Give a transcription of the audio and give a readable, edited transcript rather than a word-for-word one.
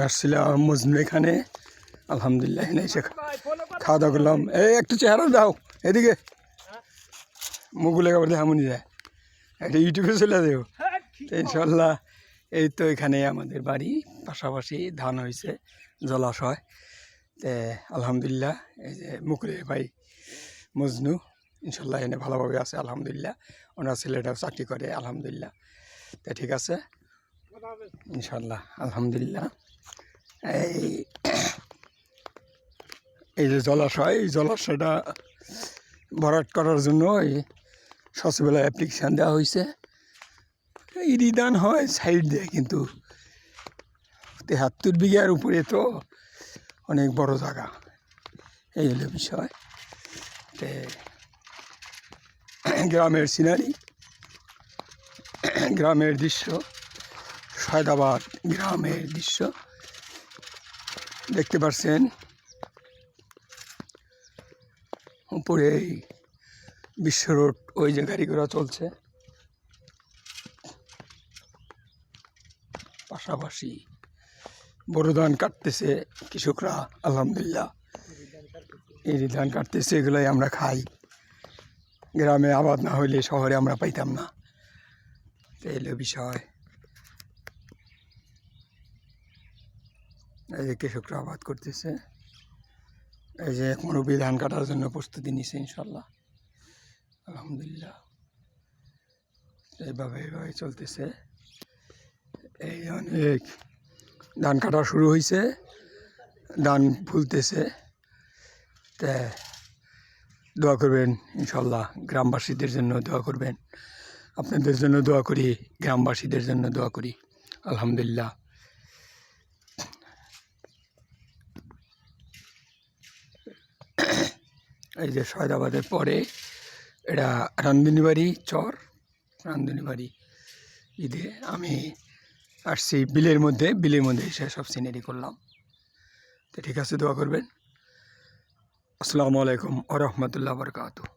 আসছিলাম মজনু এখানে, আলহামদুলিল্লাহ এখানে এসে খাওয়া দাওয়া করলাম। এই একটু চেহারা দাও এদিকে, মুগুলে কাপড় দিয়ে হামুনি যায়, একটা ইউটিউবে চলে দেব ইনশাল্লাহ। এই তো এখানে আমাদের বাড়ি, পাশাপাশি ধান হয়েছে, জলাশয়। তে আলহামদুলিল্লাহ এই যে মুকুলের ভাই মজনু ইনশাল্লাহ এনে ভালোভাবে আছে আলহামদুলিল্লাহ। ওনার ছেলেটাও চাকরি করে আলহামদুলিল্লাহ। তা ঠিক আছে ইনশাল্লাহ আলহামদুলিল্লাহ। এই যে জলাশয়, এই জলাশয়টা ভরাট করার জন্য এই সচিবালয়ে অ্যাপ্লিকেশান দেওয়া হয়েছে। ইরিদান হয় সাইড দিয়ে, কিন্তু ৭৩ বিঘার উপরে তো অনেক বড় জায়গা, এই হলো বিষয়। তে গ্রামের সিনারি, গ্রামের দৃশ্য, সয়দাবাদ গ্রামের দৃশ্য দেখতে পাচ্ছেন। উপরে এই বিশ্ব রোড, ওই যে গাড়ি ঘোড়া চলছে, পাশাপাশি বড় ধান কাটতেছে কৃষকরা আলহামদুলিল্লাহ। এই ধান কাটতেছে, এগুলোই আমরা খাই। গ্রামে আবাদ না হইলে শহরে আমরা পাইতাম না, এই হলো বিষয়। এই যে কৃষকরা আবাদ করতেছে, এই যে এক মুরব্বি ধান কাটার জন্য প্রস্তুতি নিছে ইনশাল্লাহ আলহামদুলিল্লাহ। এইভাবে চলতেছে। এই অনেক ধান কাটা শুরু হয়েছে, ধান ফুলতেছে। তা দোয়া করবেন ইনশাল্লাহ, গ্রামবাসীদের জন্য দোয়া করবেন, আপনাদের জন্য দোয়া করি, গ্রামবাসীদের জন্য দোয়া করি আলহামদুলিল্লাহ। এই যে সয়দাবাদের পরে এটা রান্ধুনিবাড়ি চর, রান্ধুনিবাড়ি ঈদে আমি আসছি বিলের মধ্যে এসে সব সিনারি করলাম। তো ঠিক আছে, দোয়া করবেন। আসসালামু আলাইকুম ওয়া রাহমাতুল্লাহি ওয়া বারাকাতুহু।